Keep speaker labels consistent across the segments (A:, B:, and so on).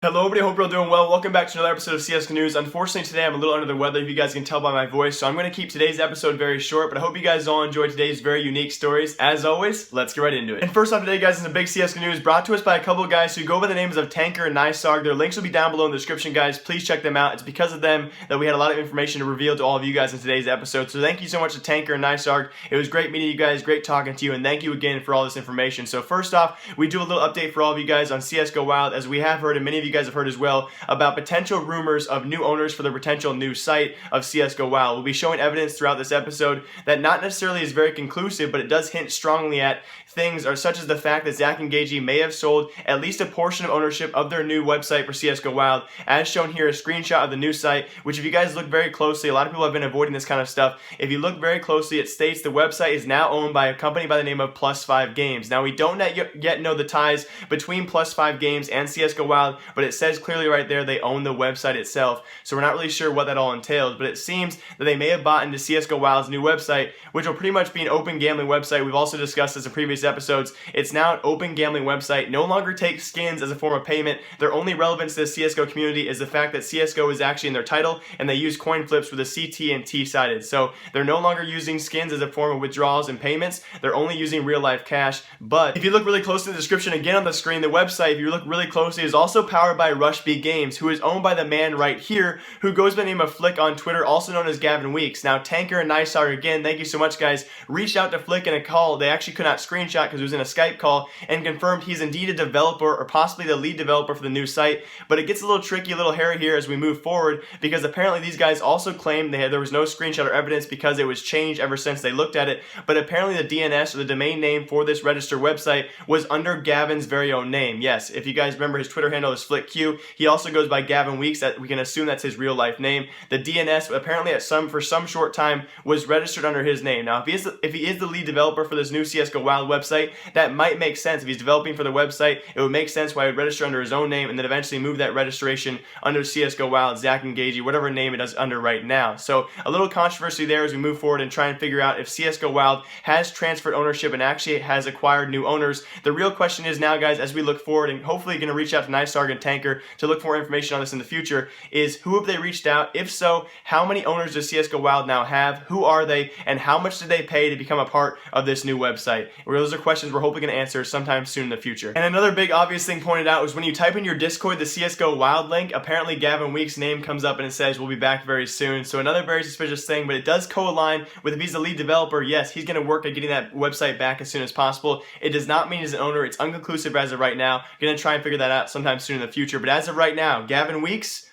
A: Hello everybody, hope you're all doing well. Welcome back to another episode of CSGO News. Unfortunately today I'm a little under the weather, if you guys can tell by my voice, so I'm going to keep today's episode very short, but I hope you guys all enjoyed today's very unique stories. As always, let's get right into it. And first off today guys is a big CSGO News brought to us by a couple of guys who go by the names of Tanker and Nysarg. Their links will be down below in the description guys, please check them out. It's because of them that we had a lot of information to reveal to all of you guys in today's episode, so thank you so much to Tanker and Nysarg. It was great meeting you guys, great talking to you, and thank you again for all this information. So first off, we do a little update for all of you guys on CSGOWild, as we have heard and many of you guys have heard as well, about potential rumors of new owners for the potential new site of CSGOWild. We'll be showing evidence throughout this episode that not necessarily is very conclusive, but it does hint strongly at things such as the fact that Zach and Gagey may have sold at least a portion of ownership of their new website for CSGOWild. As shown here, a screenshot of the new site, which if you guys look very closely, a lot of people have been avoiding this kind of stuff. If you look very closely, it states the website is now owned by a company by the name of Plus5 Games. Now we don't yet know the ties between Plus5 Games and CSGOWild, but it says clearly right there they own the website itself, so we're not really sure what that all entails, but it seems that they may have bought into CSGOWild's new website, which will pretty much be an open gambling website. We've also discussed this in previous episodes. It's now an open gambling website, no longer takes skins as a form of payment. Their only relevance to the CSGO community is the fact that CSGO is actually in their title, and they use coin flips with a CT and T-sided, so they're no longer using skins as a form of withdrawals and payments. They're only using real life cash. But if you look really close to the description again on the screen, the website, if you look really closely, is also powered by Rush B Games, who is owned by the man right here who goes by the name of Flick on Twitter, also known as Gavin Weeks. Now Tanker and Nysarg, again, thank you so much guys, reached out to Flick in a call. They actually could not screenshot because it was in a Skype call, and confirmed he's indeed a developer, or possibly the lead developer for the new site. But it gets a little tricky, a little hairy here as we move forward, because apparently these guys also claimed there was no screenshot or evidence because it was changed ever since they looked at it. But apparently the DNS, or the domain name for this registered website, was under Gavin's very own name. Yes, if you guys remember, his Twitter handle is FlickQ. He also goes by Gavin Weeks, that we can assume that's his real life name. The DNS apparently for some short time was registered under his name. Now if he is the lead developer for this new CSGOWild website, that might make sense. If he's developing for the website, it would make sense why he would register under his own name and then eventually move that registration under CSGOWild, Zach and Gagey, whatever name it is under right now. So a little controversy there as we move forward and try and figure out if CSGOWild has transferred ownership and actually has acquired new owners. The real question is now guys, as we look forward and hopefully going to reach out to Nysarg and Tanker to look for more information on this in the future, is who have they reached out? If so, how many owners does CSGOWild now have? Who are they? And how much did they pay to become a part of this new website? Those are questions we're hoping to answer sometime soon in the future. And another big obvious thing pointed out was when you type in your Discord the CSGOWild link, apparently Gavin Weeks' name comes up and it says we'll be back very soon. So another very suspicious thing, but it does co-align with if he's the lead developer. Yes, he's going to work at getting that website back as soon as possible. It does not mean he's an owner. It's unconclusive as of right now. Going to try and figure that out sometime soon in the future. But as of right now, Gavin Weeks,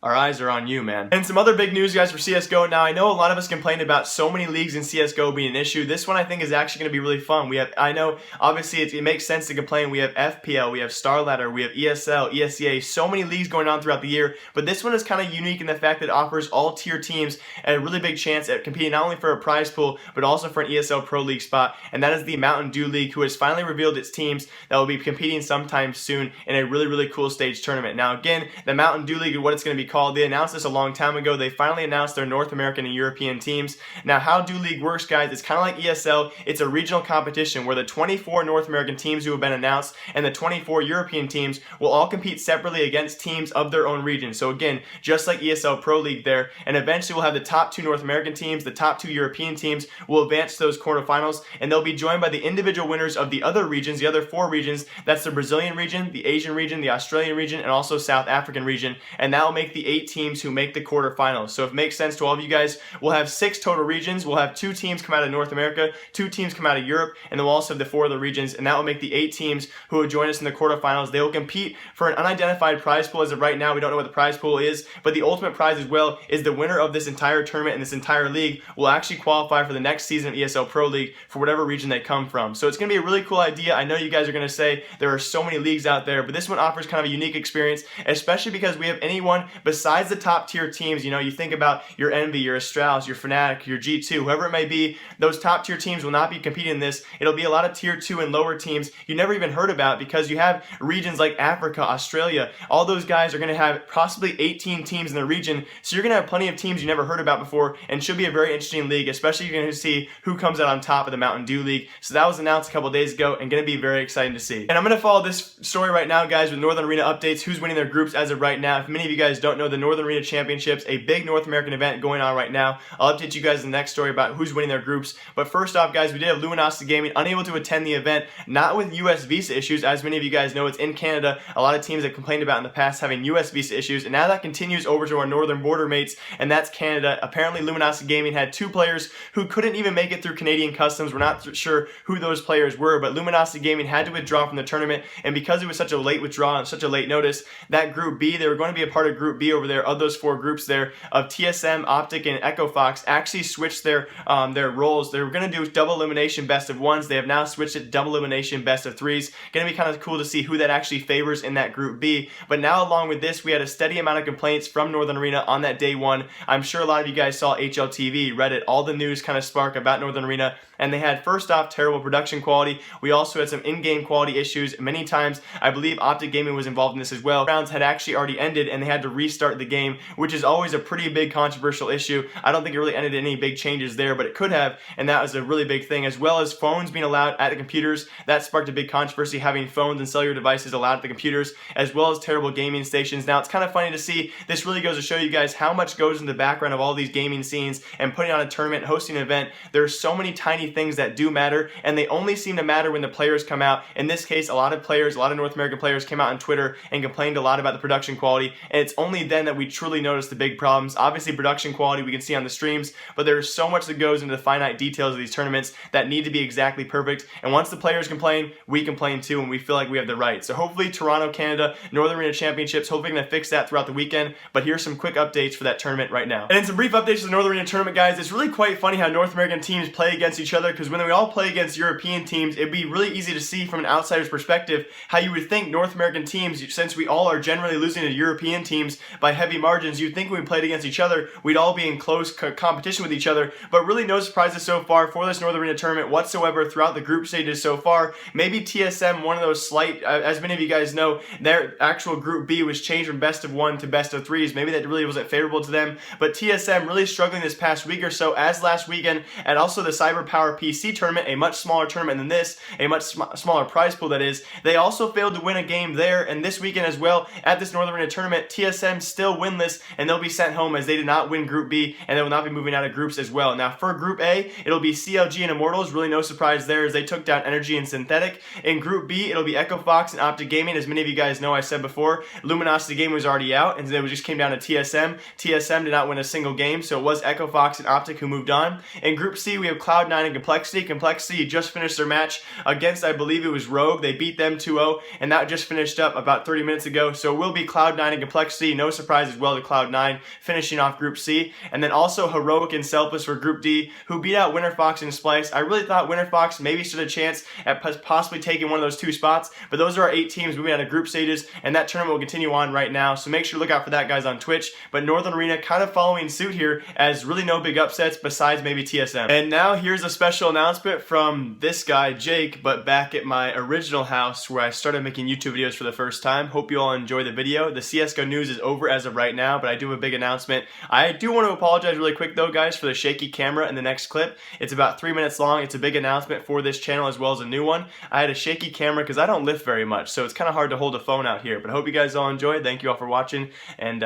A: our eyes are on you, man. And some other big news, guys, for CSGO. Now, I know a lot of us complained about so many leagues in CSGO being an issue. This one, I think, is actually going to be really fun. I know, obviously, it makes sense to complain. We have FPL, we have StarLadder, we have ESL, ESEA, so many leagues going on throughout the year. But this one is kind of unique in the fact that it offers all tier teams a really big chance at competing not only for a prize pool, but also for an ESL Pro League spot. And that is the Mountain Dew League, who has finally revealed its teams that will be competing sometime soon in a really, really cool stage tournament. Now, again, the Mountain Dew League is what it's going to be called. They announced this a long time ago. They finally announced their North American and European teams. Now, how Dew League works, guys, it's kind of like ESL. It's a regional competition where the 24 North American teams who have been announced and the 24 European teams will all compete separately against teams of their own region. So again, just like ESL Pro League there, and eventually we'll have the top 2 North American teams, the top 2 European teams will advance to those quarterfinals, and they'll be joined by the individual winners of the other regions, the other 4 regions. That's the Brazilian region, the Asian region, the Australian region, and also South African region, and that will make the 8 teams who make the quarterfinals. So if it makes sense to all of you guys, we'll have 6 total regions. We'll have 2 teams come out of North America, 2 teams come out of Europe, and then we'll also have the 4 other regions, and that will make the 8 teams who will join us in the quarterfinals. They will compete for an unidentified prize pool. As of right now, we don't know what the prize pool is, but the ultimate prize as well is the winner of this entire tournament and this entire league will actually qualify for the next season of ESL Pro League for whatever region they come from. So it's going to be a really cool idea. I know you guys are going to say there are so many leagues out there, but this one offers kind of a unique experience, especially because we have anyone besides the top tier teams, you know, you think about your Envy, your Astralis, your Fnatic, your G2, whoever it may be, those top tier teams will not be competing in this. It'll be a lot of tier 2 and lower teams you never even heard about, because you have regions like Africa, Australia, all those guys are going to have possibly 18 teams in the region, so you're going to have plenty of teams you never heard about before, and should be a very interesting league, especially you're going to see who comes out on top of the Mountain Dew League. So that was announced a couple days ago and going to be very exciting to see. And I'm going to follow this story right now, guys, with Northern Arena updates, who's winning their groups as of right now. If many of you guys don't know, the Northern Arena Championships, a big North American event going on right now. I'll update you guys in the next story about who's winning their groups. But first off, guys, we did have Luminosity Gaming unable to attend the event, not with US visa issues. As many of you guys know, it's in Canada. A lot of teams have complained about in the past having US visa issues, and now that continues over to our northern border mates, and that's Canada. Apparently, Luminosity Gaming had 2 players who couldn't even make it through Canadian customs. We're not sure who those players were, but Luminosity Gaming had to withdraw from the tournament, and because it was such a late withdrawal and such a late notice, that Group B, they were going to be a part of Group B over there, of those 4 groups there, of TSM, Optic, and Echo Fox, actually switched their roles. They were going to do double elimination best of 1s. They have now switched it double elimination best of 3s. Going to be kind of cool to see who that actually favors in that Group B. But now, along with this, we had a steady amount of complaints from Northern Arena on that day 1. I'm sure a lot of you guys saw HLTV, Reddit, all the news kind of spark about Northern Arena, and they had, first off, terrible production quality. We also had some in-game quality issues. Many times, I believe Optic Gaming was involved in this as well. Rounds had actually already ended and they had to restart the game, which is always a pretty big controversial issue. I don't think it really ended in any big changes there, but it could have, and that was a really big thing, as well as phones being allowed at the computers. That sparked a big controversy, having phones and cellular devices allowed at the computers, as well as terrible gaming stations. Now, it's kind of funny to see. This really goes to show you guys how much goes in the background of all these gaming scenes and putting on a tournament, hosting an event. There's so many tiny things that do matter, and they only seem to matter when the players come out. In this case, a lot of players, a lot of North American players came out on Twitter and complained a lot about the production quality, and it's only then that we truly notice the big problems. Obviously, production quality we can see on the streams, but there's so much that goes into the finite details of these tournaments that need to be exactly perfect, and once the players complain, we complain too, and we feel like we have the right. So hopefully Toronto, Canada, Northern Arena Championships, hopefully going to fix that throughout the weekend, but here's some quick updates for that tournament right now. And in some brief updates to the Northern Arena tournament, guys, it's really quite funny how North American teams play against each other, because when we all play against European teams, it'd be really easy to see from an outsider's perspective how you would think North American teams, since we all are generally losing to European teams by heavy margins, you'd think when we played against each other, we'd all be in close competition with each other, but really no surprises so far for this Northern Arena tournament whatsoever throughout the group stages so far. Maybe TSM, one of those slight, as many of you guys know, their actual Group B was changed from best of 1 to best of 3s. Maybe that really wasn't favorable to them, but TSM really struggling this past week or so, as last weekend, and also the CyberPower PC tournament, a much smaller tournament than this, a much smaller prize pool that is. They also failed to win a game there, and this weekend as well at this Northern Arena tournament, TSM still winless, and they'll be sent home as they did not win Group B, and they will not be moving out of groups as well. Now for Group A, it'll be CLG and Immortals. Really no surprise there, as they took down Energy and Synthetic. In Group B, it'll be Echo Fox and Optic Gaming. As many of you guys know, I said before, Luminosity Gaming was already out, and it just came down to TSM. TSM did not win a single game, so it was Echo Fox and Optic who moved on. In Group C, we have Cloud9 and Complexity. Complexity just finished their match against, I believe it was Rogue. They beat them 2-0, and that just finished up about 30 minutes ago. So it will be Cloud9 and Complexity. No surprise as well to Cloud9 finishing off Group C. And then also Heroic and Selfless for Group D, who beat out Winter Fox and Splice. I really thought Winter Fox maybe stood a chance at possibly taking one of those 2 spots, but those are our 8 teams moving out of group stages, and that tournament will continue on right now. So make sure to look out for that, guys, on Twitch. But Northern Arena kind of following suit here, as really no big upsets besides maybe TSM. And now here's a special announcement from this guy, Jake, but back at my original house where I started making YouTube videos for the first time. Hope you all enjoy the video. The CSGO news is over as of right now, but I do have a big announcement. I do want to apologize really quick though, guys, for the shaky camera in the next clip. It's about 3 minutes long. It's a big announcement for this channel as well as a new one. I had a shaky camera because I don't lift very much, so it's kind of hard to hold a phone out here, but I hope you guys all enjoyed. Thank you all for watching, and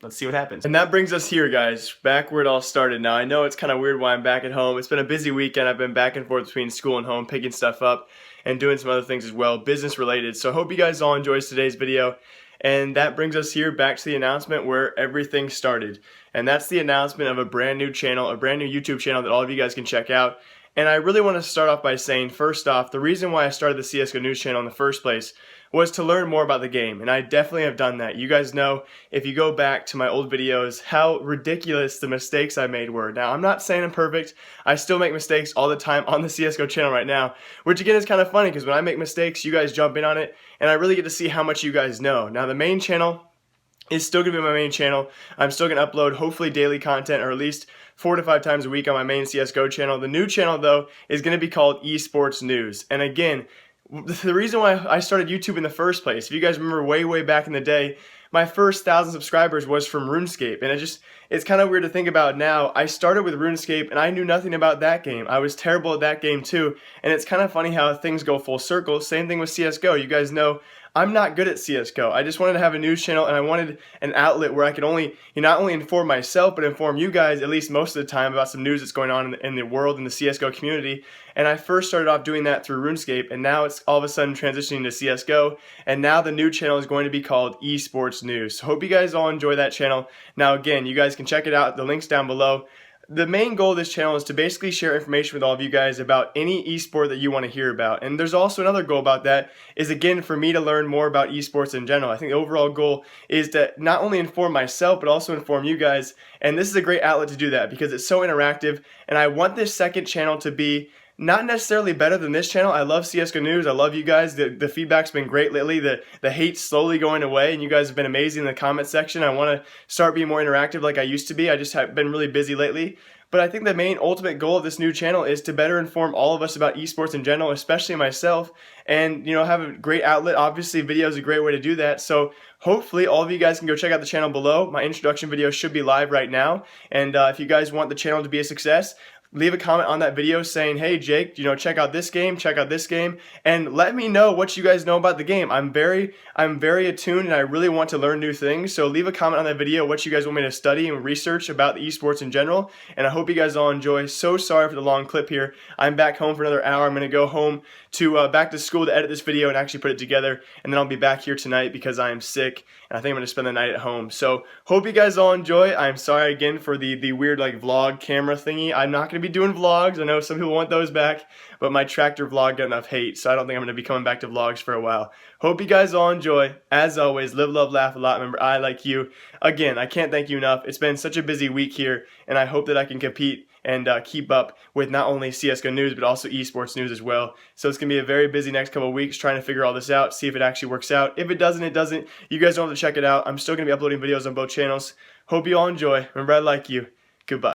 A: let's see what happens. And that brings us here, guys, back where it all started. Now, I know it's kind of weird why I'm back at home. It's been a busy weekend. I've been back and forth between school and home, picking stuff up and doing some other things as well, business related. So I hope you guys all enjoyed today's video. And that brings us here back to the announcement where everything started. And that's the announcement of a brand new channel, a brand new YouTube channel that all of you guys can check out. And I really want to start off by saying, first off, the reason why I started the CSGO News channel in the first place was to learn more about the game, and I definitely have done that. You guys know, if you go back to my old videos, how ridiculous the mistakes I made were. Now, I'm not saying I'm perfect. I still make mistakes all the time on the CSGO channel right now, which again is kind of funny because when I make mistakes, you guys jump in on it, and I really get to see how much you guys know. Now, the main channel, is still going to be my main channel. I'm still going to upload hopefully daily content, or at least 4 to 5 times a week on my main CSGO channel. The new channel though is going to be called Esports News. And again, the reason why I started YouTube in the first place, if you guys remember way back in the day, my first 1,000 subscribers was from RuneScape, and it's kind of weird to think about now. I started with RuneScape and I knew nothing about that game. I was terrible at that game too, and it's kind of funny how things go full circle. Same thing with CSGO. You guys know I'm not good at CSGO. I just wanted to have a news channel, and I wanted an outlet where I could not only inform myself, but inform you guys at least most of the time about some news that's going on in the world, in the CSGO community. And I first started off doing that through RuneScape, and now it's all of a sudden transitioning to CSGO, and now the new channel is going to be called Esports News. So hope you guys all enjoy that channel. Now again, you guys can check it out. The link's down below. The main goal of this channel is to basically share information with all of you guys about any esport that you want to hear about. And there's also another goal about that, is again for me to learn more about esports in general. I think the overall goal is to not only inform myself, but also inform you guys. And this is a great outlet to do that because it's so interactive. And I want this second channel to be not necessarily better than this channel. I love CSGO News. I love you guys. The feedback's been great lately. The hate's slowly going away, and you guys have been amazing in the comment section. I want to start being more interactive like I used to be. I just have been really busy lately. But I think the main ultimate goal of this new channel is to better inform all of us about esports in general, especially myself, and have a great outlet. Obviously, video is a great way to do that. So hopefully all of you guys can go check out the channel below. My introduction video should be live right now. And if you guys want the channel to be a success, leave a comment on that video saying, hey Jake, check out this game, and let me know what you guys know about the game. I'm very attuned and I really want to learn new things. So leave a comment on that video what you guys want me to study and research about the esports in general. And I hope you guys all enjoy. So sorry for the long clip here. I'm back home for another hour. I'm going to go home to back to school to edit this video and actually put it together. And then I'll be back here tonight because I am sick and I think I'm going to spend the night at home. So hope you guys all enjoy. I'm sorry again for the weird vlog camera thingy. I'm not going to be doing vlogs. I know some people want those back, but my tractor vlog got enough hate, so I don't think I'm going to be coming back to vlogs for a while. Hope you guys all enjoy. As always, live, love, laugh a lot. Remember, I like you. Again, I can't thank you enough. It's been such a busy week here, and I hope that I can compete and keep up with not only CSGO news, but also esports news as well. So it's going to be a very busy next couple of weeks trying to figure all this out, see if it actually works out. If it doesn't, it doesn't. You guys don't have to check it out. I'm still going to be uploading videos on both channels. Hope you all enjoy. Remember, I like you. Goodbye.